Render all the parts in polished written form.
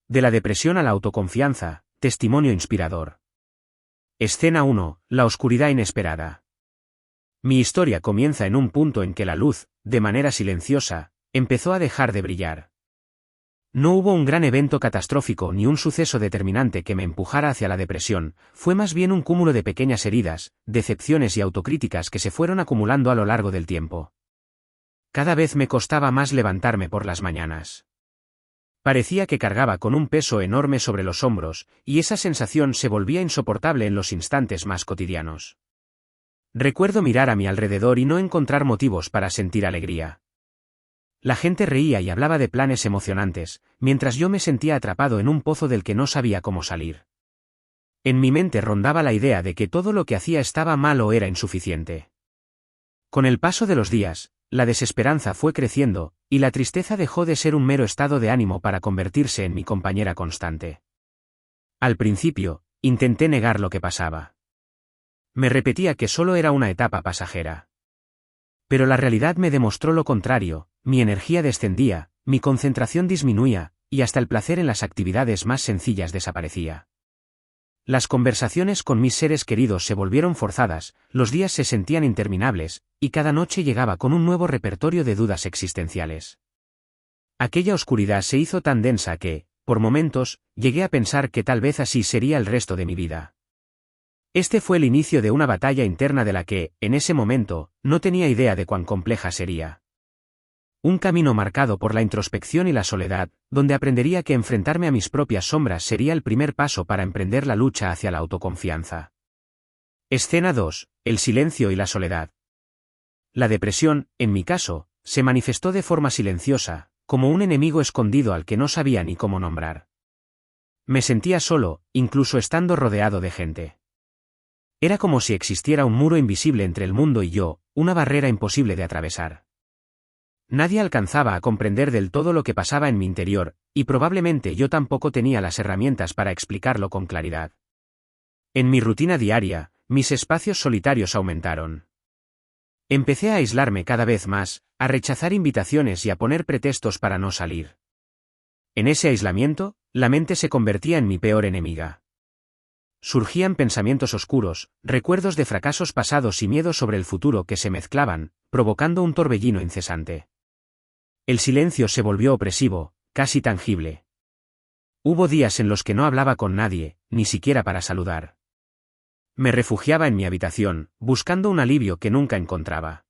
De la depresión a la autoconfianza, testimonio inspirador. Escena 1, la oscuridad inesperada. Mi historia comienza en un punto en que la luz, de manera silenciosa, empezó a dejar de brillar. No hubo un gran evento catastrófico ni un suceso determinante que me empujara hacia la depresión, fue más bien un cúmulo de pequeñas heridas, decepciones y autocríticas que se fueron acumulando a lo largo del tiempo. Cada vez me costaba más levantarme por las mañanas. Parecía que cargaba con un peso enorme sobre los hombros, y esa sensación se volvía insoportable en los instantes más cotidianos. Recuerdo mirar a mi alrededor y no encontrar motivos para sentir alegría. La gente reía y hablaba de planes emocionantes, mientras yo me sentía atrapado en un pozo del que no sabía cómo salir. En mi mente rondaba la idea de que todo lo que hacía estaba mal o era insuficiente. Con el paso de los días, la desesperanza fue creciendo, y la tristeza dejó de ser un mero estado de ánimo para convertirse en mi compañera constante. Al principio, intenté negar lo que pasaba. Me repetía que solo era una etapa pasajera. Pero la realidad me demostró lo contrario, mi energía descendía, mi concentración disminuía, y hasta el placer en las actividades más sencillas desaparecía. Las conversaciones con mis seres queridos se volvieron forzadas, los días se sentían interminables, y cada noche llegaba con un nuevo repertorio de dudas existenciales. Aquella oscuridad se hizo tan densa que, por momentos, llegué a pensar que tal vez así sería el resto de mi vida. Este fue el inicio de una batalla interna de la que, en ese momento, no tenía idea de cuán compleja sería. Un camino marcado por la introspección y la soledad, donde aprendería que enfrentarme a mis propias sombras sería el primer paso para emprender la lucha hacia la autoconfianza. Escena 2, el silencio y la soledad. La depresión, en mi caso, se manifestó de forma silenciosa, como un enemigo escondido al que no sabía ni cómo nombrar. Me sentía solo, incluso estando rodeado de gente. Era como si existiera un muro invisible entre el mundo y yo, una barrera imposible de atravesar. Nadie alcanzaba a comprender del todo lo que pasaba en mi interior, y probablemente yo tampoco tenía las herramientas para explicarlo con claridad. En mi rutina diaria, mis espacios solitarios aumentaron. Empecé a aislarme cada vez más, a rechazar invitaciones y a poner pretextos para no salir. En ese aislamiento, la mente se convertía en mi peor enemiga. Surgían pensamientos oscuros, recuerdos de fracasos pasados y miedos sobre el futuro que se mezclaban, provocando un torbellino incesante. El silencio se volvió opresivo, casi tangible. Hubo días en los que no hablaba con nadie, ni siquiera para saludar. Me refugiaba en mi habitación, buscando un alivio que nunca encontraba.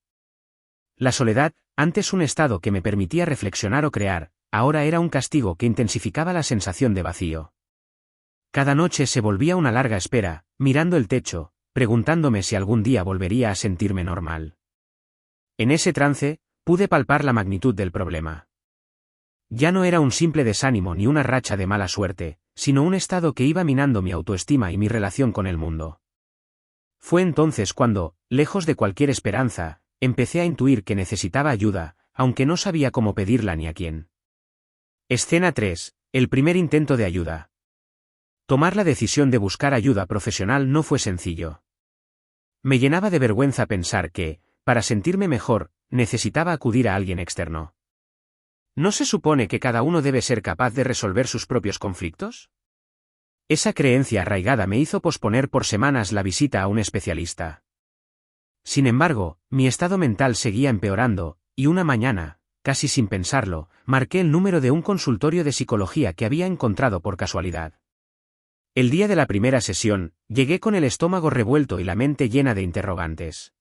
La soledad, antes un estado que me permitía reflexionar o crear, ahora era un castigo que intensificaba la sensación de vacío. Cada noche se volvía una larga espera, mirando el techo, preguntándome si algún día volvería a sentirme normal. En ese trance, pude palpar la magnitud del problema. Ya no era un simple desánimo ni una racha de mala suerte, sino un estado que iba minando mi autoestima y mi relación con el mundo. Fue entonces cuando, lejos de cualquier esperanza, empecé a intuir que necesitaba ayuda, aunque no sabía cómo pedirla ni a quién. Escena 3, el primer intento de ayuda. Tomar la decisión de buscar ayuda profesional no fue sencillo. Me llenaba de vergüenza pensar que, para sentirme mejor, necesitaba acudir a alguien externo. ¿No se supone que cada uno debe ser capaz de resolver sus propios conflictos? Esa creencia arraigada me hizo posponer por semanas la visita a un especialista. Sin embargo, mi estado mental seguía empeorando, y una mañana, casi sin pensarlo, marqué el número de un consultorio de psicología que había encontrado por casualidad. El día de la primera sesión, llegué con el estómago revuelto y la mente llena de interrogantes.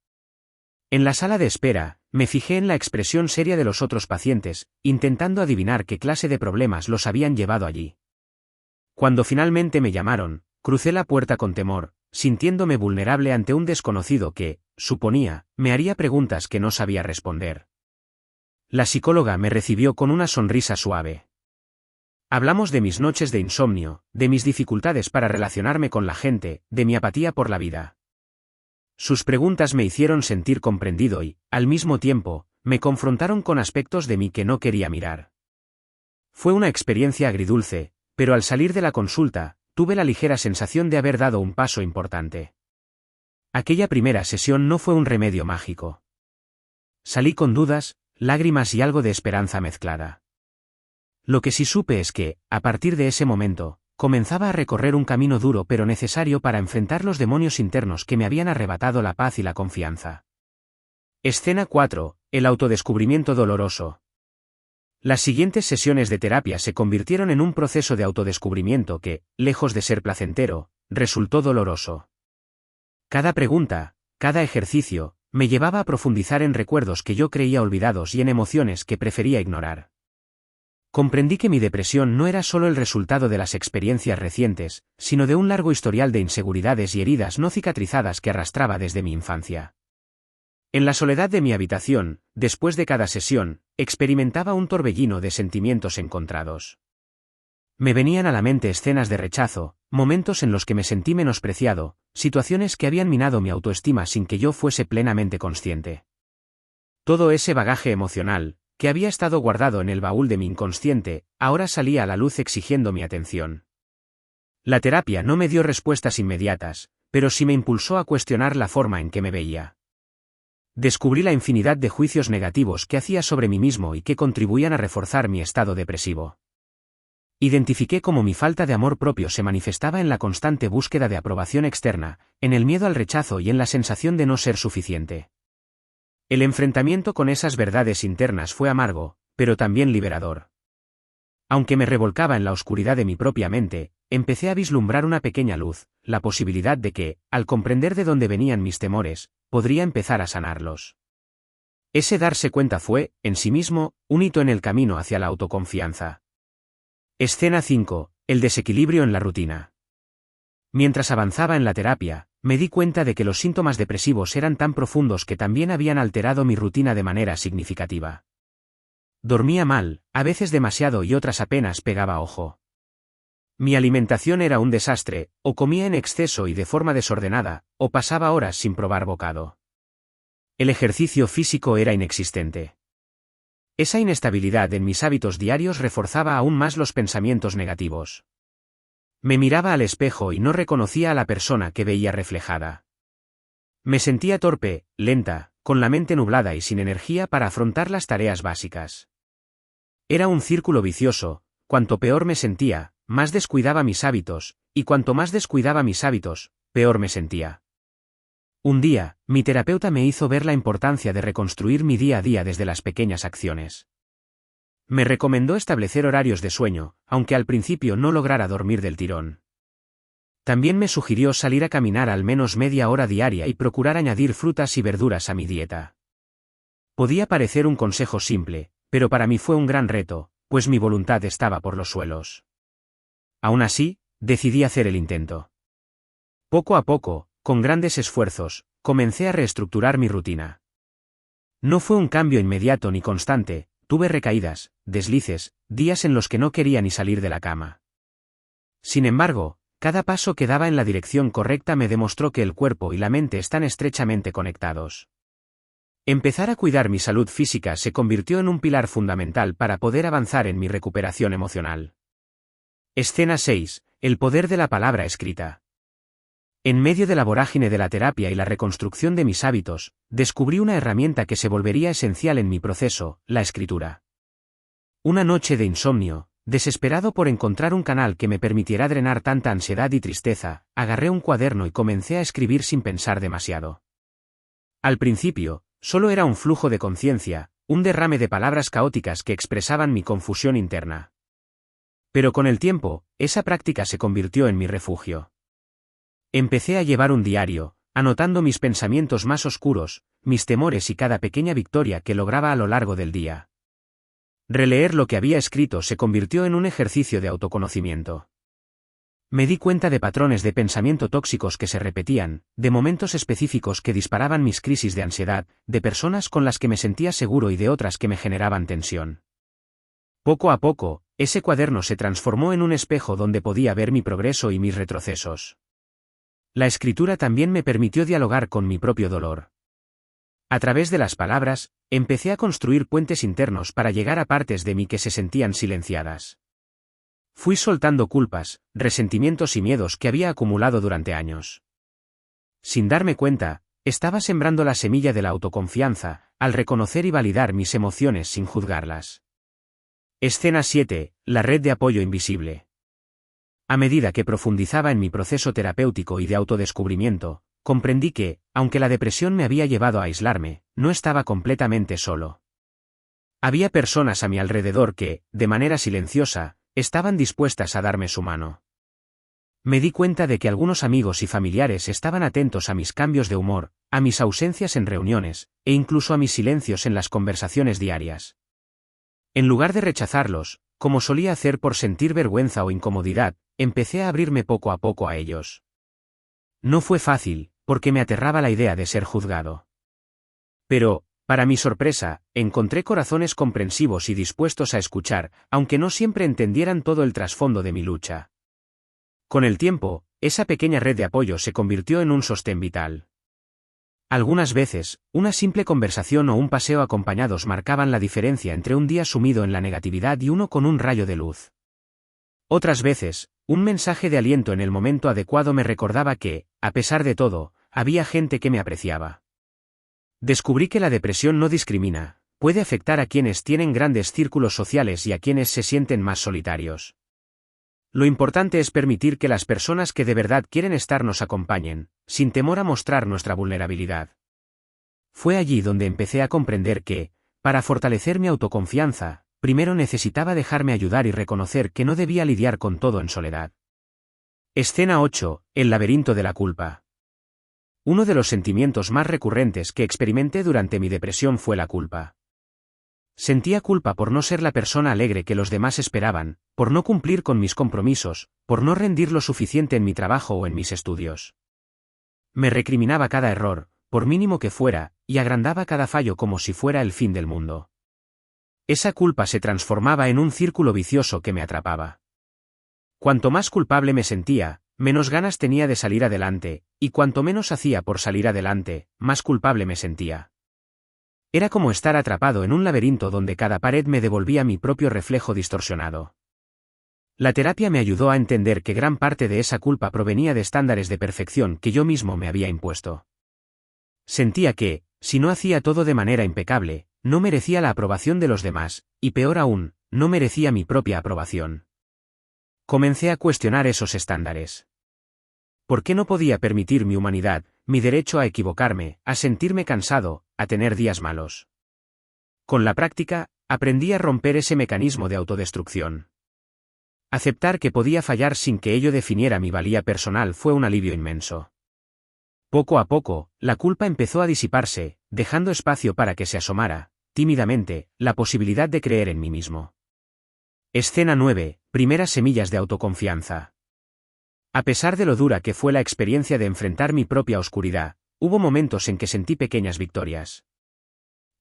En la sala de espera, me fijé en la expresión seria de los otros pacientes, intentando adivinar qué clase de problemas los habían llevado allí. Cuando finalmente me llamaron, crucé la puerta con temor, sintiéndome vulnerable ante un desconocido que, suponía, me haría preguntas que no sabía responder. La psicóloga me recibió con una sonrisa suave. Hablamos de mis noches de insomnio, de mis dificultades para relacionarme con la gente, de mi apatía por la vida. Sus preguntas me hicieron sentir comprendido y, al mismo tiempo, me confrontaron con aspectos de mí que no quería mirar. Fue una experiencia agridulce, pero al salir de la consulta, tuve la ligera sensación de haber dado un paso importante. Aquella primera sesión no fue un remedio mágico. Salí con dudas, lágrimas y algo de esperanza mezclada. Lo que sí supe es que, a partir de ese momento, comenzaba a recorrer un camino duro pero necesario para enfrentar los demonios internos que me habían arrebatado la paz y la confianza. Escena 4. El autodescubrimiento doloroso. Las siguientes sesiones de terapia se convirtieron en un proceso de autodescubrimiento que, lejos de ser placentero, resultó doloroso. Cada pregunta, cada ejercicio, me llevaba a profundizar en recuerdos que yo creía olvidados y en emociones que prefería ignorar. Comprendí que mi depresión no era solo el resultado de las experiencias recientes, sino de un largo historial de inseguridades y heridas no cicatrizadas que arrastraba desde mi infancia. En la soledad de mi habitación, después de cada sesión, experimentaba un torbellino de sentimientos encontrados. Me venían a la mente escenas de rechazo, momentos en los que me sentí menospreciado, situaciones que habían minado mi autoestima sin que yo fuese plenamente consciente. Todo ese bagaje emocional, que había estado guardado en el baúl de mi inconsciente, ahora salía a la luz exigiendo mi atención. La terapia no me dio respuestas inmediatas, pero sí me impulsó a cuestionar la forma en que me veía. Descubrí la infinidad de juicios negativos que hacía sobre mí mismo y que contribuían a reforzar mi estado depresivo. Identifiqué cómo mi falta de amor propio se manifestaba en la constante búsqueda de aprobación externa, en el miedo al rechazo y en la sensación de no ser suficiente. El enfrentamiento con esas verdades internas fue amargo, pero también liberador. Aunque me revolcaba en la oscuridad de mi propia mente, empecé a vislumbrar una pequeña luz, la posibilidad de que, al comprender de dónde venían mis temores, podría empezar a sanarlos. Ese darse cuenta fue, en sí mismo, un hito en el camino hacia la autoconfianza. Escena 5. El desequilibrio en la rutina. Mientras avanzaba en la terapia, me di cuenta de que los síntomas depresivos eran tan profundos que también habían alterado mi rutina de manera significativa. Dormía mal, a veces demasiado y otras apenas pegaba ojo. Mi alimentación era un desastre, o comía en exceso y de forma desordenada, o pasaba horas sin probar bocado. El ejercicio físico era inexistente. Esa inestabilidad en mis hábitos diarios reforzaba aún más los pensamientos negativos. Me miraba al espejo y no reconocía a la persona que veía reflejada. Me sentía torpe, lenta, con la mente nublada y sin energía para afrontar las tareas básicas. Era un círculo vicioso, cuanto peor me sentía, más descuidaba mis hábitos, y cuanto más descuidaba mis hábitos, peor me sentía. Un día, mi terapeuta me hizo ver la importancia de reconstruir mi día a día desde las pequeñas acciones. Me recomendó establecer horarios de sueño, aunque al principio no lograra dormir del tirón. También me sugirió salir a caminar al menos media hora diaria y procurar añadir frutas y verduras a mi dieta. Podía parecer un consejo simple, pero para mí fue un gran reto, pues mi voluntad estaba por los suelos. Aún así, decidí hacer el intento. Poco a poco, con grandes esfuerzos, comencé a reestructurar mi rutina. No fue un cambio inmediato ni constante, tuve recaídas, deslices, días en los que no quería ni salir de la cama. Sin embargo, cada paso que daba en la dirección correcta me demostró que el cuerpo y la mente están estrechamente conectados. Empezar a cuidar mi salud física se convirtió en un pilar fundamental para poder avanzar en mi recuperación emocional. Escena 6. El poder de la palabra escrita. En medio de la vorágine de la terapia y la reconstrucción de mis hábitos, descubrí una herramienta que se volvería esencial en mi proceso, la escritura. Una noche de insomnio, desesperado por encontrar un canal que me permitiera drenar tanta ansiedad y tristeza, agarré un cuaderno y comencé a escribir sin pensar demasiado. Al principio, solo era un flujo de conciencia, un derrame de palabras caóticas que expresaban mi confusión interna. Pero con el tiempo, esa práctica se convirtió en mi refugio. Empecé a llevar un diario, anotando mis pensamientos más oscuros, mis temores y cada pequeña victoria que lograba a lo largo del día. Releer lo que había escrito se convirtió en un ejercicio de autoconocimiento. Me di cuenta de patrones de pensamiento tóxicos que se repetían, de momentos específicos que disparaban mis crisis de ansiedad, de personas con las que me sentía seguro y de otras que me generaban tensión. Poco a poco, ese cuaderno se transformó en un espejo donde podía ver mi progreso y mis retrocesos. La escritura también me permitió dialogar con mi propio dolor. A través de las palabras, empecé a construir puentes internos para llegar a partes de mí que se sentían silenciadas. Fui soltando culpas, resentimientos y miedos que había acumulado durante años. Sin darme cuenta, estaba sembrando la semilla de la autoconfianza, al reconocer y validar mis emociones sin juzgarlas. Escena 7. La red de apoyo invisible. A medida que profundizaba en mi proceso terapéutico y de autodescubrimiento, comprendí que, aunque la depresión me había llevado a aislarme, no estaba completamente solo. Había personas a mi alrededor que, de manera silenciosa, estaban dispuestas a darme su mano. Me di cuenta de que algunos amigos y familiares estaban atentos a mis cambios de humor, a mis ausencias en reuniones, e incluso a mis silencios en las conversaciones diarias. En lugar de rechazarlos, como solía hacer por sentir vergüenza o incomodidad, empecé a abrirme poco a poco a ellos. No fue fácil, porque me aterraba la idea de ser juzgado. Pero, para mi sorpresa, encontré corazones comprensivos y dispuestos a escuchar, aunque no siempre entendieran todo el trasfondo de mi lucha. Con el tiempo, esa pequeña red de apoyo se convirtió en un sostén vital. Algunas veces, una simple conversación o un paseo acompañados marcaban la diferencia entre un día sumido en la negatividad y uno con un rayo de luz. Otras veces, un mensaje de aliento en el momento adecuado me recordaba que, a pesar de todo, había gente que me apreciaba. Descubrí que la depresión no discrimina, puede afectar a quienes tienen grandes círculos sociales y a quienes se sienten más solitarios. Lo importante es permitir que las personas que de verdad quieren estar nos acompañen, sin temor a mostrar nuestra vulnerabilidad. Fue allí donde empecé a comprender que, para fortalecer mi autoconfianza, primero necesitaba dejarme ayudar y reconocer que no debía lidiar con todo en soledad. Escena 8. El laberinto de la culpa. Uno de los sentimientos más recurrentes que experimenté durante mi depresión fue la culpa. Sentía culpa por no ser la persona alegre que los demás esperaban, por no cumplir con mis compromisos, por no rendir lo suficiente en mi trabajo o en mis estudios. Me recriminaba cada error, por mínimo que fuera, y agrandaba cada fallo como si fuera el fin del mundo. Esa culpa se transformaba en un círculo vicioso que me atrapaba. Cuanto más culpable me sentía, menos ganas tenía de salir adelante, y cuanto menos hacía por salir adelante, más culpable me sentía. Era como estar atrapado en un laberinto donde cada pared me devolvía mi propio reflejo distorsionado. La terapia me ayudó a entender que gran parte de esa culpa provenía de estándares de perfección que yo mismo me había impuesto. Sentía que, si no hacía todo de manera impecable, no merecía la aprobación de los demás, y peor aún, no merecía mi propia aprobación. Comencé a cuestionar esos estándares. ¿Por qué no podía permitir mi humanidad, mi derecho a equivocarme, a sentirme cansado, a tener días malos? Con la práctica, aprendí a romper ese mecanismo de autodestrucción. Aceptar que podía fallar sin que ello definiera mi valía personal fue un alivio inmenso. Poco a poco, la culpa empezó a disiparse, dejando espacio para que se asomara, tímidamente, la posibilidad de creer en mí mismo. Escena 9. Primeras semillas de autoconfianza. A pesar de lo dura que fue la experiencia de enfrentar mi propia oscuridad, hubo momentos en que sentí pequeñas victorias.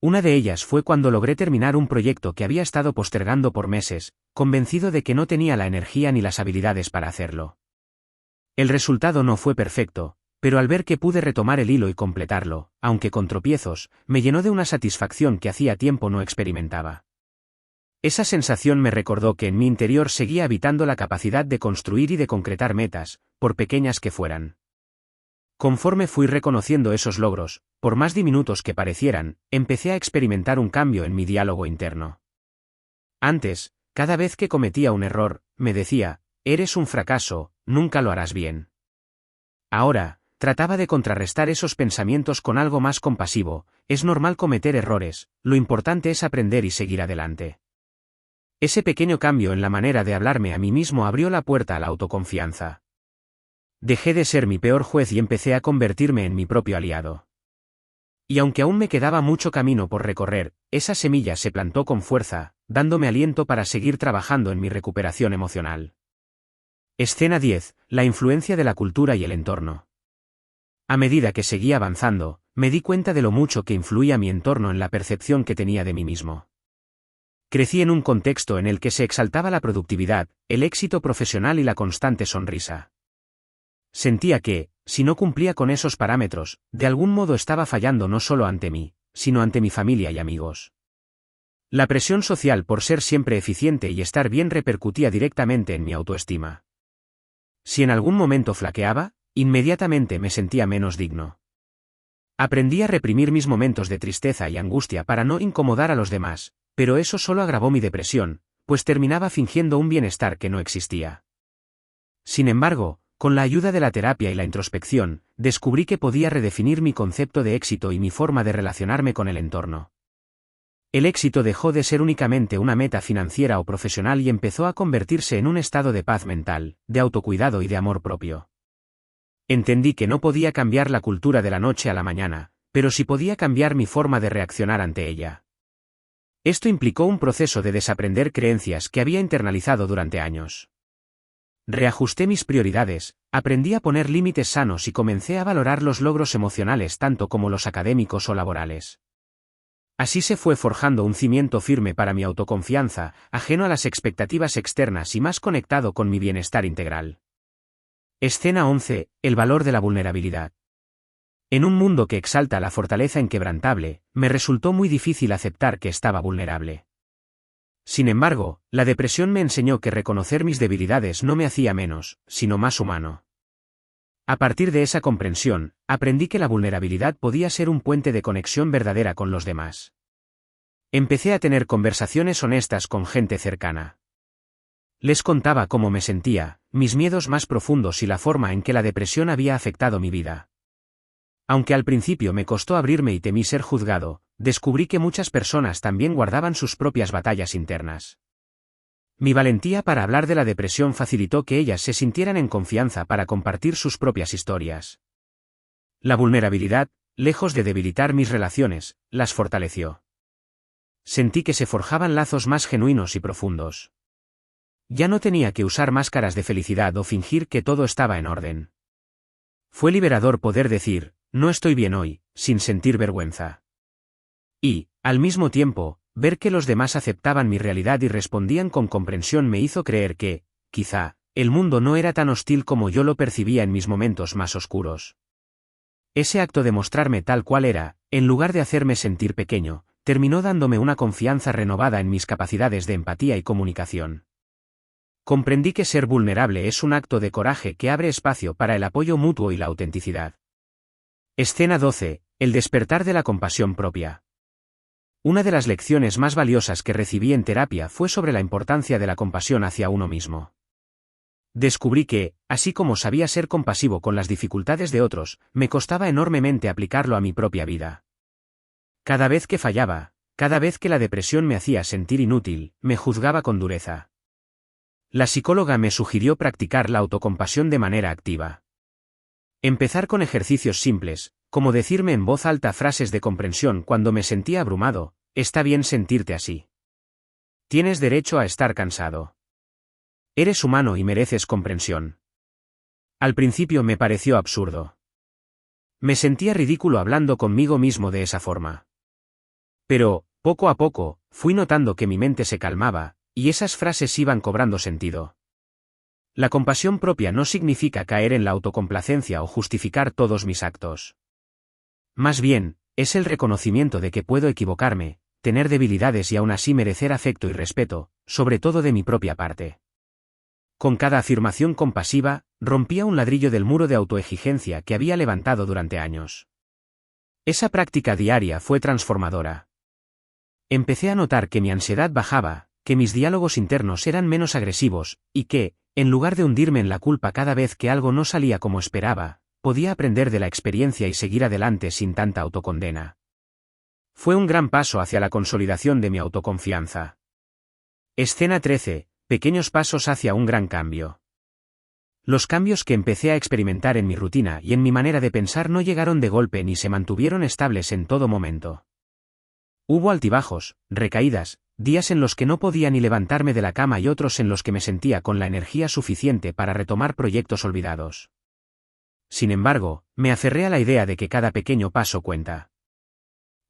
Una de ellas fue cuando logré terminar un proyecto que había estado postergando por meses, convencido de que no tenía la energía ni las habilidades para hacerlo. El resultado no fue perfecto, pero al ver que pude retomar el hilo y completarlo, aunque con tropiezos, me llenó de una satisfacción que hacía tiempo no experimentaba. Esa sensación me recordó que en mi interior seguía habitando la capacidad de construir y de concretar metas, por pequeñas que fueran. Conforme fui reconociendo esos logros, por más diminutos que parecieran, empecé a experimentar un cambio en mi diálogo interno. Antes, cada vez que cometía un error, me decía, eres un fracaso, nunca lo harás bien. Ahora, trataba de contrarrestar esos pensamientos con algo más compasivo, es normal cometer errores, lo importante es aprender y seguir adelante. Ese pequeño cambio en la manera de hablarme a mí mismo abrió la puerta a la autoconfianza. Dejé de ser mi peor juez y empecé a convertirme en mi propio aliado. Y aunque aún me quedaba mucho camino por recorrer, esa semilla se plantó con fuerza, dándome aliento para seguir trabajando en mi recuperación emocional. Escena 10. La influencia de la cultura y el entorno. A medida que seguía avanzando, me di cuenta de lo mucho que influía mi entorno en la percepción que tenía de mí mismo. Crecí en un contexto en el que se exaltaba la productividad, el éxito profesional y la constante sonrisa. Sentía que, si no cumplía con esos parámetros, de algún modo estaba fallando no solo ante mí, sino ante mi familia y amigos. La presión social por ser siempre eficiente y estar bien repercutía directamente en mi autoestima. Si en algún momento flaqueaba, inmediatamente me sentía menos digno. Aprendí a reprimir mis momentos de tristeza y angustia para no incomodar a los demás, pero eso solo agravó mi depresión, pues terminaba fingiendo un bienestar que no existía. Sin embargo, con la ayuda de la terapia y la introspección, descubrí que podía redefinir mi concepto de éxito y mi forma de relacionarme con el entorno. El éxito dejó de ser únicamente una meta financiera o profesional y empezó a convertirse en un estado de paz mental, de autocuidado y de amor propio. Entendí que no podía cambiar la cultura de la noche a la mañana, pero sí podía cambiar mi forma de reaccionar ante ella. Esto implicó un proceso de desaprender creencias que había internalizado durante años. Reajusté mis prioridades, aprendí a poner límites sanos y comencé a valorar los logros emocionales tanto como los académicos o laborales. Así se fue forjando un cimiento firme para mi autoconfianza, ajeno a las expectativas externas y más conectado con mi bienestar integral. Escena 11. El valor de la vulnerabilidad. En un mundo que exalta la fortaleza inquebrantable, me resultó muy difícil aceptar que estaba vulnerable. Sin embargo, la depresión me enseñó que reconocer mis debilidades no me hacía menos, sino más humano. A partir de esa comprensión, aprendí que la vulnerabilidad podía ser un puente de conexión verdadera con los demás. Empecé a tener conversaciones honestas con gente cercana. Les contaba cómo me sentía, mis miedos más profundos y la forma en que la depresión había afectado mi vida. Aunque al principio me costó abrirme y temí ser juzgado, descubrí que muchas personas también guardaban sus propias batallas internas. Mi valentía para hablar de la depresión facilitó que ellas se sintieran en confianza para compartir sus propias historias. La vulnerabilidad, lejos de debilitar mis relaciones, las fortaleció. Sentí que se forjaban lazos más genuinos y profundos. Ya no tenía que usar máscaras de felicidad o fingir que todo estaba en orden. Fue liberador poder decir, no estoy bien hoy, sin sentir vergüenza. Y, al mismo tiempo, ver que los demás aceptaban mi realidad y respondían con comprensión me hizo creer que, quizá, el mundo no era tan hostil como yo lo percibía en mis momentos más oscuros. Ese acto de mostrarme tal cual era, en lugar de hacerme sentir pequeño, terminó dándome una confianza renovada en mis capacidades de empatía y comunicación. Comprendí que ser vulnerable es un acto de coraje que abre espacio para el apoyo mutuo y la autenticidad. Escena 12. El despertar de la compasión propia. Una de las lecciones más valiosas que recibí en terapia fue sobre la importancia de la compasión hacia uno mismo. Descubrí que, así como sabía ser compasivo con las dificultades de otros, me costaba enormemente aplicarlo a mi propia vida. Cada vez que fallaba, cada vez que la depresión me hacía sentir inútil, me juzgaba con dureza. La psicóloga me sugirió practicar la autocompasión de manera activa. Empezar con ejercicios simples, como decirme en voz alta frases de comprensión cuando me sentía abrumado, está bien sentirte así. Tienes derecho a estar cansado. Eres humano y mereces comprensión. Al principio me pareció absurdo. Me sentía ridículo hablando conmigo mismo de esa forma. Pero, poco a poco, fui notando que mi mente se calmaba, y esas frases iban cobrando sentido. La compasión propia no significa caer en la autocomplacencia o justificar todos mis actos. Más bien, es el reconocimiento de que puedo equivocarme, tener debilidades y aún así merecer afecto y respeto, sobre todo de mi propia parte. Con cada afirmación compasiva, rompía un ladrillo del muro de autoexigencia que había levantado durante años. Esa práctica diaria fue transformadora. Empecé a notar que mi ansiedad bajaba, que mis diálogos internos eran menos agresivos, y que, en lugar de hundirme en la culpa cada vez que algo no salía como esperaba, podía aprender de la experiencia y seguir adelante sin tanta autocondena. Fue un gran paso hacia la consolidación de mi autoconfianza. Escena 13. Pequeños pasos hacia un gran cambio. Los cambios que empecé a experimentar en mi rutina y en mi manera de pensar no llegaron de golpe ni se mantuvieron estables en todo momento. Hubo altibajos, recaídas, días en los que no podía ni levantarme de la cama y otros en los que me sentía con la energía suficiente para retomar proyectos olvidados. Sin embargo, me aferré a la idea de que cada pequeño paso cuenta.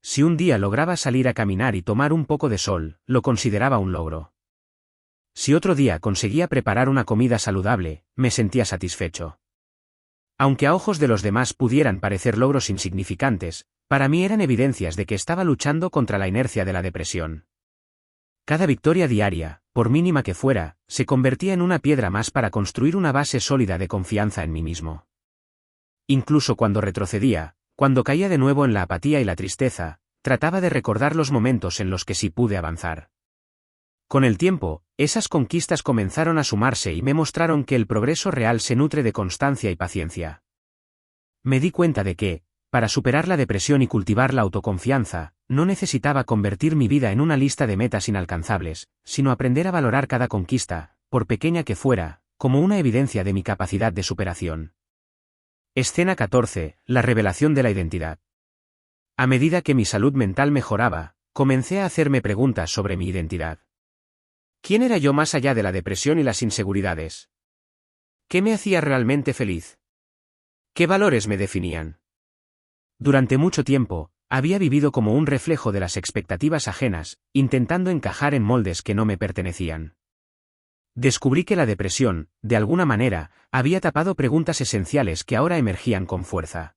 Si un día lograba salir a caminar y tomar un poco de sol, lo consideraba un logro. Si otro día conseguía preparar una comida saludable, me sentía satisfecho. Aunque a ojos de los demás pudieran parecer logros insignificantes, para mí eran evidencias de que estaba luchando contra la inercia de la depresión. Cada victoria diaria, por mínima que fuera, se convertía en una piedra más para construir una base sólida de confianza en mí mismo. Incluso cuando retrocedía, cuando caía de nuevo en la apatía y la tristeza, trataba de recordar los momentos en los que sí pude avanzar. Con el tiempo, esas conquistas comenzaron a sumarse y me mostraron que el progreso real se nutre de constancia y paciencia. Me di cuenta de que, para superar la depresión y cultivar la autoconfianza, no necesitaba convertir mi vida en una lista de metas inalcanzables, sino aprender a valorar cada conquista, por pequeña que fuera, como una evidencia de mi capacidad de superación. Escena 14. La revelación de la identidad. A medida que mi salud mental mejoraba, comencé a hacerme preguntas sobre mi identidad. ¿Quién era yo más allá de la depresión y las inseguridades? ¿Qué me hacía realmente feliz? ¿Qué valores me definían? Durante mucho tiempo, había vivido como un reflejo de las expectativas ajenas, intentando encajar en moldes que no me pertenecían. Descubrí que la depresión, de alguna manera, había tapado preguntas esenciales que ahora emergían con fuerza.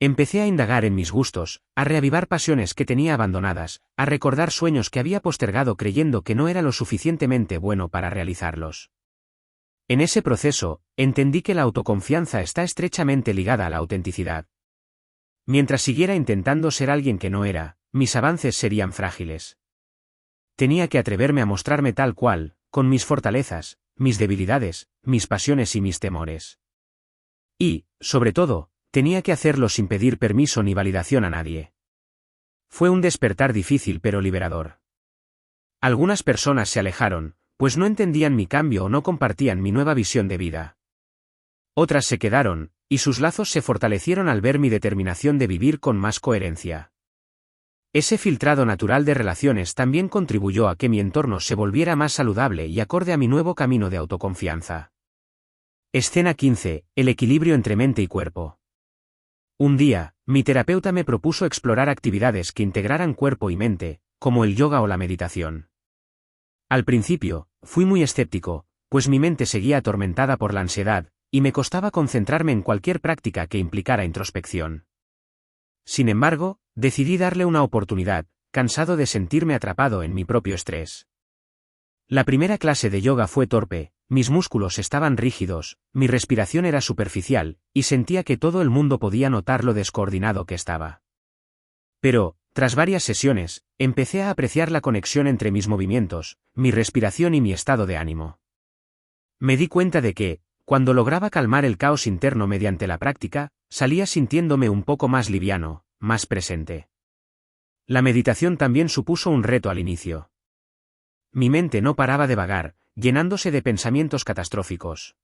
Empecé a indagar en mis gustos, a reavivar pasiones que tenía abandonadas, a recordar sueños que había postergado creyendo que no era lo suficientemente bueno para realizarlos. En ese proceso, entendí que la autoconfianza está estrechamente ligada a la autenticidad. Mientras siguiera intentando ser alguien que no era, mis avances serían frágiles. Tenía que atreverme a mostrarme tal cual, con mis fortalezas, mis debilidades, mis pasiones y mis temores. Y, sobre todo, tenía que hacerlo sin pedir permiso ni validación a nadie. Fue un despertar difícil pero liberador. Algunas personas se alejaron, pues no entendían mi cambio o no compartían mi nueva visión de vida. Otras se quedaron, y sus lazos se fortalecieron al ver mi determinación de vivir con más coherencia. Ese filtrado natural de relaciones también contribuyó a que mi entorno se volviera más saludable y acorde a mi nuevo camino de autoconfianza. Escena 15. El equilibrio entre mente y cuerpo. Un día, mi terapeuta me propuso explorar actividades que integraran cuerpo y mente, como el yoga o la meditación. Al principio, fui muy escéptico, pues mi mente seguía atormentada por la ansiedad, y me costaba concentrarme en cualquier práctica que implicara introspección. Sin embargo, decidí darle una oportunidad, cansado de sentirme atrapado en mi propio estrés. La primera clase de yoga fue torpe, mis músculos estaban rígidos, mi respiración era superficial, y sentía que todo el mundo podía notar lo descoordinado que estaba. Pero, tras varias sesiones, empecé a apreciar la conexión entre mis movimientos, mi respiración y mi estado de ánimo. Me di cuenta de que, cuando lograba calmar el caos interno mediante la práctica, salía sintiéndome un poco más liviano, más presente. La meditación también supuso un reto al inicio. Mi mente no paraba de vagar, llenándose de pensamientos catastróficos.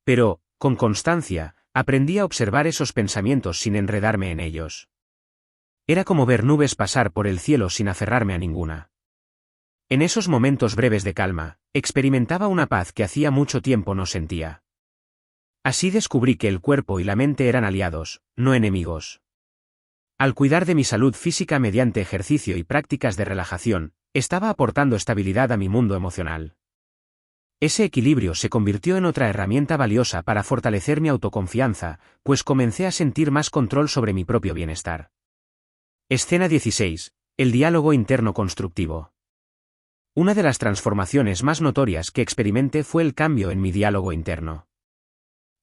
Pero, con constancia, aprendí a observar esos pensamientos sin enredarme en ellos. Era como ver nubes pasar por el cielo sin aferrarme a ninguna. En esos momentos breves de calma, experimentaba una paz que hacía mucho tiempo no sentía. Así descubrí que el cuerpo y la mente eran aliados, no enemigos. Al cuidar de mi salud física mediante ejercicio y prácticas de relajación, estaba aportando estabilidad a mi mundo emocional. Ese equilibrio se convirtió en otra herramienta valiosa para fortalecer mi autoconfianza, pues comencé a sentir más control sobre mi propio bienestar. Escena 16. El diálogo interno constructivo. Una de las transformaciones más notorias que experimenté fue el cambio en mi diálogo interno.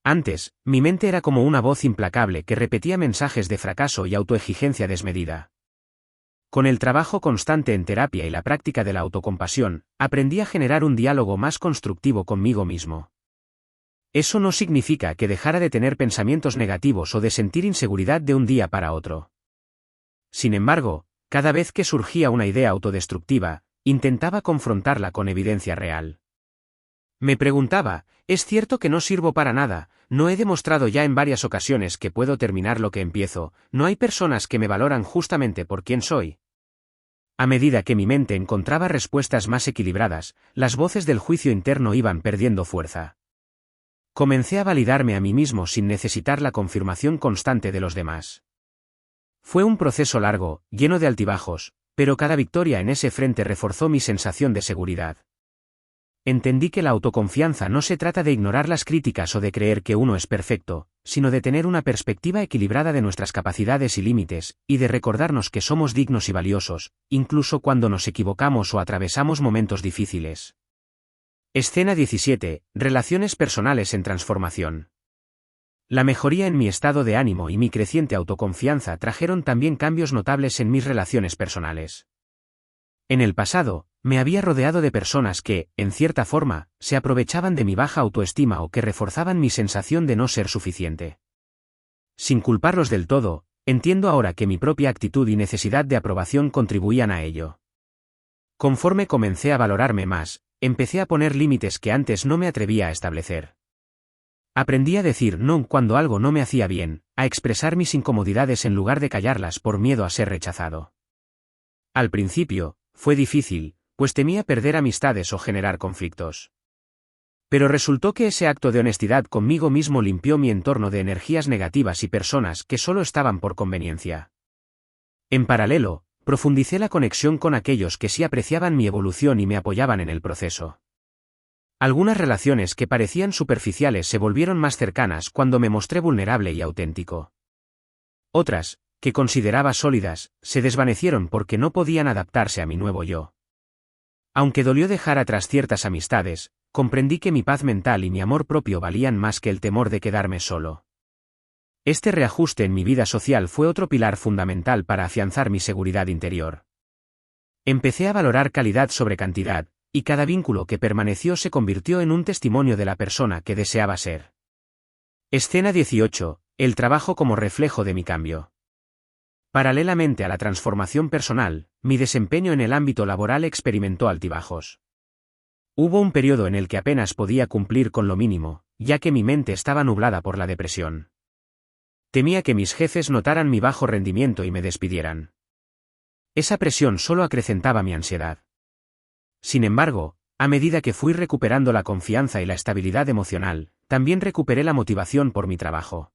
Antes, mi mente era como una voz implacable que repetía mensajes de fracaso y autoexigencia desmedida. Con el trabajo constante en terapia y la práctica de la autocompasión, aprendí a generar un diálogo más constructivo conmigo mismo. Eso no significa que dejara de tener pensamientos negativos o de sentir inseguridad de un día para otro. Sin embargo, cada vez que surgía una idea autodestructiva, intentaba confrontarla con evidencia real. Me preguntaba, ¿es cierto que no sirvo para nada? ¿No he demostrado ya en varias ocasiones que puedo terminar lo que empiezo? ¿No hay personas que me valoran justamente por quien soy? A medida que mi mente encontraba respuestas más equilibradas, las voces del juicio interno iban perdiendo fuerza. Comencé a validarme a mí mismo sin necesitar la confirmación constante de los demás. Fue un proceso largo, lleno de altibajos, pero cada victoria en ese frente reforzó mi sensación de seguridad. Entendí que la autoconfianza no se trata de ignorar las críticas o de creer que uno es perfecto, sino de tener una perspectiva equilibrada de nuestras capacidades y límites, y de recordarnos que somos dignos y valiosos, incluso cuando nos equivocamos o atravesamos momentos difíciles. Escena 17. Relaciones personales en transformación. La mejoría en mi estado de ánimo y mi creciente autoconfianza trajeron también cambios notables en mis relaciones personales. En el pasado, me había rodeado de personas que, en cierta forma, se aprovechaban de mi baja autoestima o que reforzaban mi sensación de no ser suficiente. Sin culparlos del todo, entiendo ahora que mi propia actitud y necesidad de aprobación contribuían a ello. Conforme comencé a valorarme más, empecé a poner límites que antes no me atrevía a establecer. Aprendí a decir no cuando algo no me hacía bien, a expresar mis incomodidades en lugar de callarlas por miedo a ser rechazado. Al principio, fue difícil, pues temía perder amistades o generar conflictos. Pero resultó que ese acto de honestidad conmigo mismo limpió mi entorno de energías negativas y personas que solo estaban por conveniencia. En paralelo, profundicé la conexión con aquellos que sí apreciaban mi evolución y me apoyaban en el proceso. Algunas relaciones que parecían superficiales se volvieron más cercanas cuando me mostré vulnerable y auténtico. Otras, que consideraba sólidas, se desvanecieron porque no podían adaptarse a mi nuevo yo. Aunque dolió dejar atrás ciertas amistades, comprendí que mi paz mental y mi amor propio valían más que el temor de quedarme solo. Este reajuste en mi vida social fue otro pilar fundamental para afianzar mi seguridad interior. Empecé a valorar calidad sobre cantidad, y cada vínculo que permaneció se convirtió en un testimonio de la persona que deseaba ser. Escena 18. El trabajo como reflejo de mi cambio. Paralelamente a la transformación personal, mi desempeño en el ámbito laboral experimentó altibajos. Hubo un periodo en el que apenas podía cumplir con lo mínimo, ya que mi mente estaba nublada por la depresión. Temía que mis jefes notaran mi bajo rendimiento y me despidieran. Esa presión solo acrecentaba mi ansiedad. Sin embargo, a medida que fui recuperando la confianza y la estabilidad emocional, también recuperé la motivación por mi trabajo.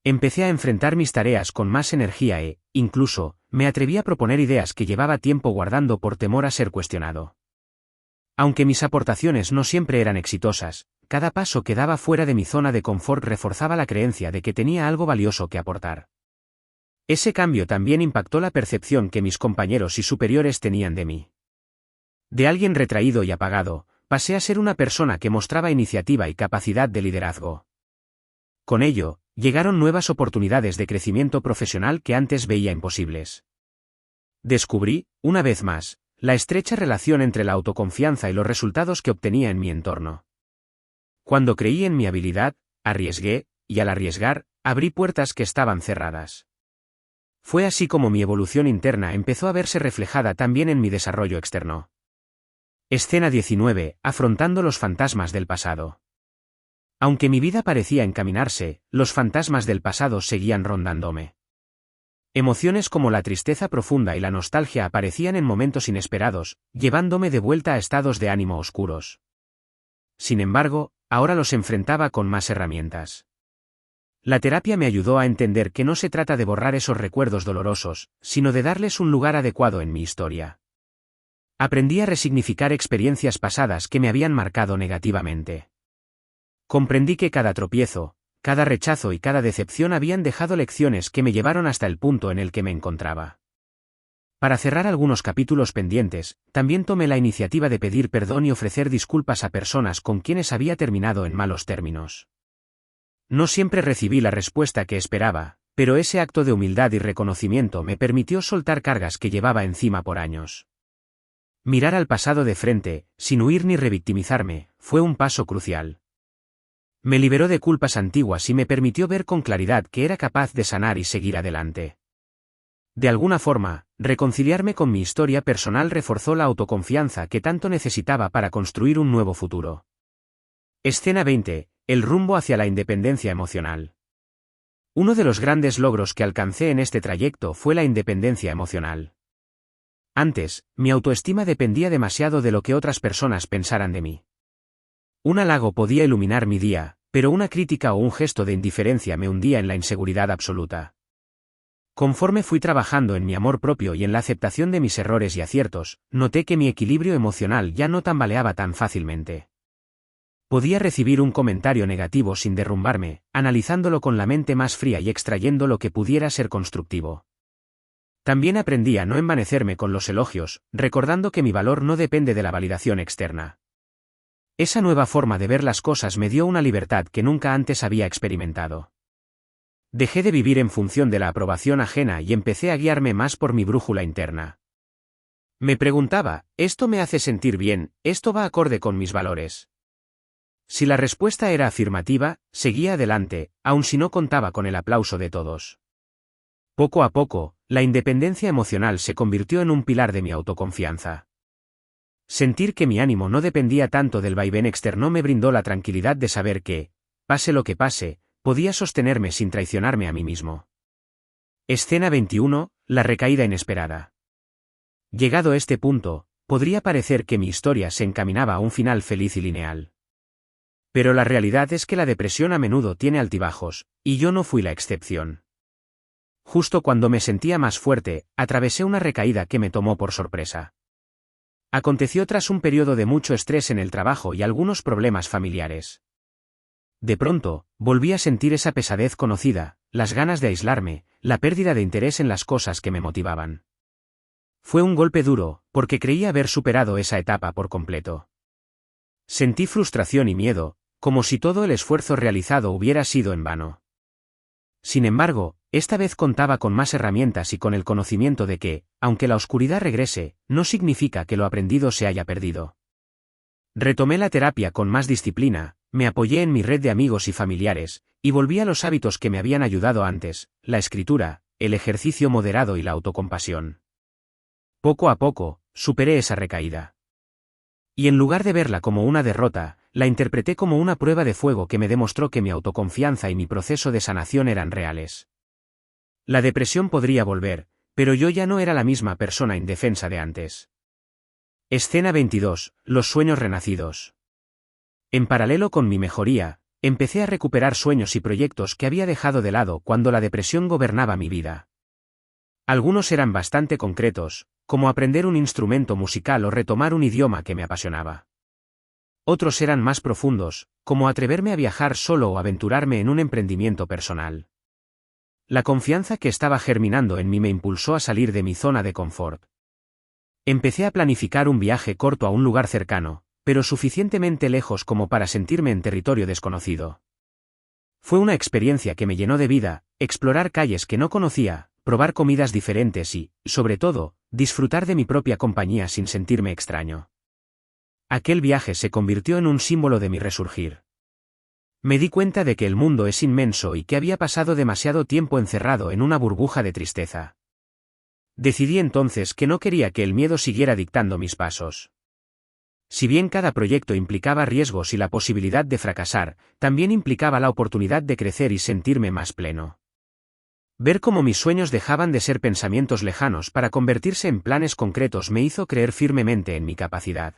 Empecé a enfrentar mis tareas con más energía e, incluso, me atreví a proponer ideas que llevaba tiempo guardando por temor a ser cuestionado. Aunque mis aportaciones no siempre eran exitosas, cada paso que daba fuera de mi zona de confort reforzaba la creencia de que tenía algo valioso que aportar. Ese cambio también impactó la percepción que mis compañeros y superiores tenían de mí. De alguien retraído y apagado, pasé a ser una persona que mostraba iniciativa y capacidad de liderazgo. Con ello, llegaron nuevas oportunidades de crecimiento profesional que antes veía imposibles. Descubrí, una vez más, la estrecha relación entre la autoconfianza y los resultados que obtenía en mi entorno. Cuando creí en mi habilidad, arriesgué, y al arriesgar, abrí puertas que estaban cerradas. Fue así como mi evolución interna empezó a verse reflejada también en mi desarrollo externo. Escena 19. Afrontando los fantasmas del pasado. Aunque mi vida parecía encaminarse, los fantasmas del pasado seguían rondándome. Emociones como la tristeza profunda y la nostalgia aparecían en momentos inesperados, llevándome de vuelta a estados de ánimo oscuros. Sin embargo, ahora los enfrentaba con más herramientas. La terapia me ayudó a entender que no se trata de borrar esos recuerdos dolorosos, sino de darles un lugar adecuado en mi historia. Aprendí a resignificar experiencias pasadas que me habían marcado negativamente. Comprendí que cada tropiezo, cada rechazo y cada decepción habían dejado lecciones que me llevaron hasta el punto en el que me encontraba. Para cerrar algunos capítulos pendientes, también tomé la iniciativa de pedir perdón y ofrecer disculpas a personas con quienes había terminado en malos términos. No siempre recibí la respuesta que esperaba, pero ese acto de humildad y reconocimiento me permitió soltar cargas que llevaba encima por años. Mirar al pasado de frente, sin huir ni revictimizarme, fue un paso crucial. Me liberó de culpas antiguas y me permitió ver con claridad que era capaz de sanar y seguir adelante. De alguna forma, reconciliarme con mi historia personal reforzó la autoconfianza que tanto necesitaba para construir un nuevo futuro. Escena 20. El rumbo hacia la independencia emocional. Uno de los grandes logros que alcancé en este trayecto fue la independencia emocional. Antes, mi autoestima dependía demasiado de lo que otras personas pensaran de mí. Un halago podía iluminar mi día, pero una crítica o un gesto de indiferencia me hundía en la inseguridad absoluta. Conforme fui trabajando en mi amor propio y en la aceptación de mis errores y aciertos, noté que mi equilibrio emocional ya no tambaleaba tan fácilmente. Podía recibir un comentario negativo sin derrumbarme, analizándolo con la mente más fría y extrayendo lo que pudiera ser constructivo. También aprendí a no envanecerme con los elogios, recordando que mi valor no depende de la validación externa. Esa nueva forma de ver las cosas me dio una libertad que nunca antes había experimentado. Dejé de vivir en función de la aprobación ajena y empecé a guiarme más por mi brújula interna. Me preguntaba, ¿esto me hace sentir bien? ¿Esto va acorde con mis valores? Si la respuesta era afirmativa, seguía adelante, aun si no contaba con el aplauso de todos. Poco a poco, la independencia emocional se convirtió en un pilar de mi autoconfianza. Sentir que mi ánimo no dependía tanto del vaivén externo me brindó la tranquilidad de saber que, pase lo que pase, podía sostenerme sin traicionarme a mí mismo. Escena 21, la recaída inesperada. Llegado a este punto, podría parecer que mi historia se encaminaba a un final feliz y lineal. Pero la realidad es que la depresión a menudo tiene altibajos, y yo no fui la excepción. Justo cuando me sentía más fuerte, atravesé una recaída que me tomó por sorpresa. Aconteció tras un periodo de mucho estrés en el trabajo y algunos problemas familiares. De pronto, volví a sentir esa pesadez conocida, las ganas de aislarme, la pérdida de interés en las cosas que me motivaban. Fue un golpe duro, porque creía haber superado esa etapa por completo. Sentí frustración y miedo, como si todo el esfuerzo realizado hubiera sido en vano. Sin embargo, esta vez contaba con más herramientas y con el conocimiento de que, aunque la oscuridad regrese, no significa que lo aprendido se haya perdido. Retomé la terapia con más disciplina, me apoyé en mi red de amigos y familiares, y volví a los hábitos que me habían ayudado antes, la escritura, el ejercicio moderado y la autocompasión. Poco a poco, superé esa recaída. Y en lugar de verla como una derrota, la interpreté como una prueba de fuego que me demostró que mi autoconfianza y mi proceso de sanación eran reales. La depresión podría volver, pero yo ya no era la misma persona indefensa de antes. Escena 22, los sueños renacidos. En paralelo con mi mejoría, empecé a recuperar sueños y proyectos que había dejado de lado cuando la depresión gobernaba mi vida. Algunos eran bastante concretos, como aprender un instrumento musical o retomar un idioma que me apasionaba. Otros eran más profundos, como atreverme a viajar solo o aventurarme en un emprendimiento personal. La confianza que estaba germinando en mí me impulsó a salir de mi zona de confort. Empecé a planificar un viaje corto a un lugar cercano, pero suficientemente lejos como para sentirme en territorio desconocido. Fue una experiencia que me llenó de vida, explorar calles que no conocía, probar comidas diferentes y, sobre todo, disfrutar de mi propia compañía sin sentirme extraño. Aquel viaje se convirtió en un símbolo de mi resurgir. Me di cuenta de que el mundo es inmenso y que había pasado demasiado tiempo encerrado en una burbuja de tristeza. Decidí entonces que no quería que el miedo siguiera dictando mis pasos. Si bien cada proyecto implicaba riesgos y la posibilidad de fracasar, también implicaba la oportunidad de crecer y sentirme más pleno. Ver cómo mis sueños dejaban de ser pensamientos lejanos para convertirse en planes concretos me hizo creer firmemente en mi capacidad.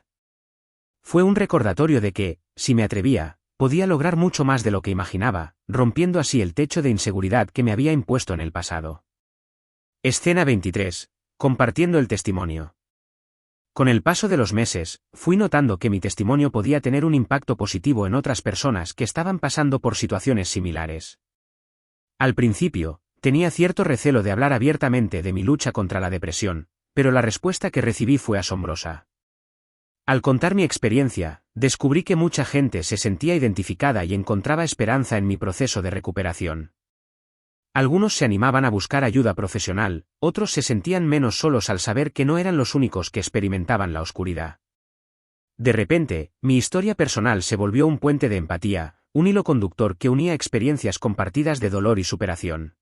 Fue un recordatorio de que, si me atrevía, podía lograr mucho más de lo que imaginaba, rompiendo así el techo de inseguridad que me había impuesto en el pasado. Escena 23. Compartiendo el testimonio. Con el paso de los meses, fui notando que mi testimonio podía tener un impacto positivo en otras personas que estaban pasando por situaciones similares. Al principio, tenía cierto recelo de hablar abiertamente de mi lucha contra la depresión, pero la respuesta que recibí fue asombrosa. Al contar mi experiencia, descubrí que mucha gente se sentía identificada y encontraba esperanza en mi proceso de recuperación. Algunos se animaban a buscar ayuda profesional, otros se sentían menos solos al saber que no eran los únicos que experimentaban la oscuridad. De repente, mi historia personal se volvió un puente de empatía, un hilo conductor que unía experiencias compartidas de dolor y superación.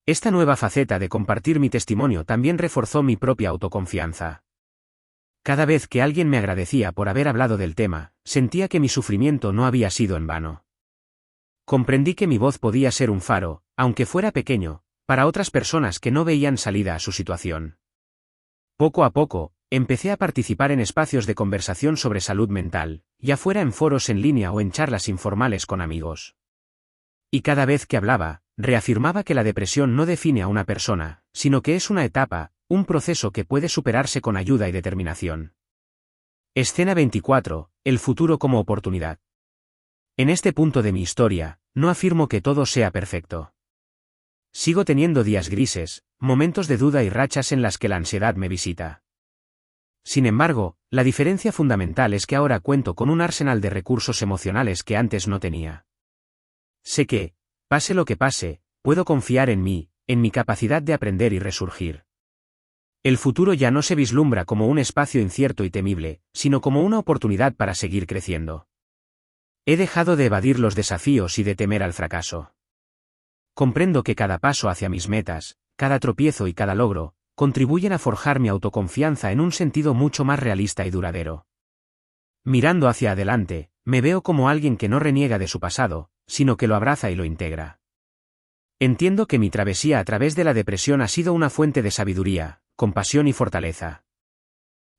Esta nueva faceta de compartir mi testimonio también reforzó mi propia autoconfianza. Cada vez que alguien me agradecía por haber hablado del tema, sentía que mi sufrimiento no había sido en vano. Comprendí que mi voz podía ser un faro, aunque fuera pequeño, para otras personas que no veían salida a su situación. Poco a poco, empecé a participar en espacios de conversación sobre salud mental, ya fuera en foros en línea o en charlas informales con amigos. Y cada vez que hablaba, reafirmaba que la depresión no define a una persona, sino que es una etapa, un proceso que puede superarse con ayuda y determinación. Escena 24. El futuro como oportunidad. En este punto de mi historia, no afirmo que todo sea perfecto. Sigo teniendo días grises, momentos de duda y rachas en las que la ansiedad me visita. Sin embargo, la diferencia fundamental es que ahora cuento con un arsenal de recursos emocionales que antes no tenía. Sé que, pase lo que pase, puedo confiar en mí, en mi capacidad de aprender y resurgir. El futuro ya no se vislumbra como un espacio incierto y temible, sino como una oportunidad para seguir creciendo. He dejado de evadir los desafíos y de temer al fracaso. Comprendo que cada paso hacia mis metas, cada tropiezo y cada logro, contribuyen a forjar mi autoconfianza en un sentido mucho más realista y duradero. Mirando hacia adelante, me veo como alguien que no reniega de su pasado, sino que lo abraza y lo integra. Entiendo que mi travesía a través de la depresión ha sido una fuente de sabiduría, compasión y fortaleza.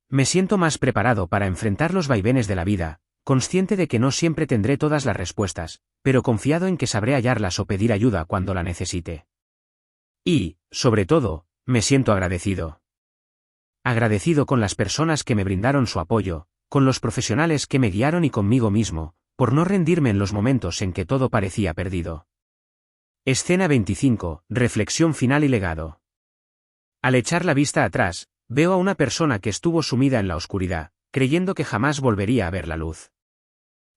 Me siento más preparado para enfrentar los vaivenes de la vida, consciente de que no siempre tendré todas las respuestas, pero confiado en que sabré hallarlas o pedir ayuda cuando la necesite. Y, sobre todo, me siento agradecido. Agradecido con las personas que me brindaron su apoyo, con los profesionales que me guiaron y conmigo mismo, por no rendirme en los momentos en que todo parecía perdido. Escena 25, reflexión final y legado. Al echar la vista atrás, veo a una persona que estuvo sumida en la oscuridad, creyendo que jamás volvería a ver la luz.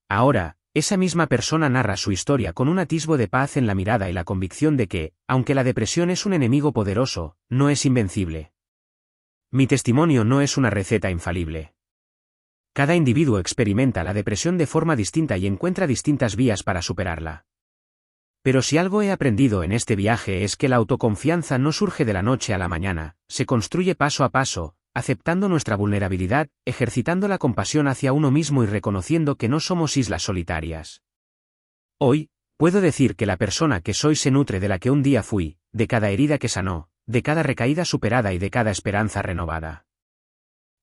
Ahora, esa misma persona narra su historia con un atisbo de paz en la mirada y la convicción de que, aunque la depresión es un enemigo poderoso, no es invencible. Mi testimonio no es una receta infalible. Cada individuo experimenta la depresión de forma distinta y encuentra distintas vías para superarla. Pero si algo he aprendido en este viaje es que la autoconfianza no surge de la noche a la mañana, se construye paso a paso, aceptando nuestra vulnerabilidad, ejercitando la compasión hacia uno mismo y reconociendo que no somos islas solitarias. Hoy, puedo decir que la persona que soy se nutre de la que un día fui, de cada herida que sanó, de cada recaída superada y de cada esperanza renovada.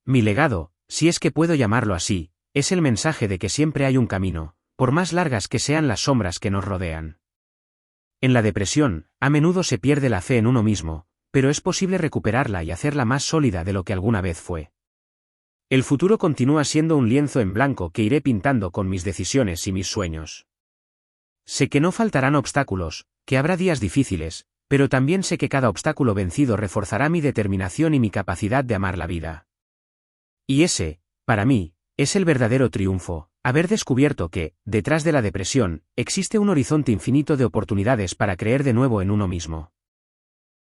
Mi legado, si es que puedo llamarlo así, es el mensaje de que siempre hay un camino, por más largas que sean las sombras que nos rodean. En la depresión, a menudo se pierde la fe en uno mismo, pero es posible recuperarla y hacerla más sólida de lo que alguna vez fue. El futuro continúa siendo un lienzo en blanco que iré pintando con mis decisiones y mis sueños. Sé que no faltarán obstáculos, que habrá días difíciles, pero también sé que cada obstáculo vencido reforzará mi determinación y mi capacidad de amar la vida. Y ese, para mí, es el verdadero triunfo, haber descubierto que, detrás de la depresión, existe un horizonte infinito de oportunidades para creer de nuevo en uno mismo.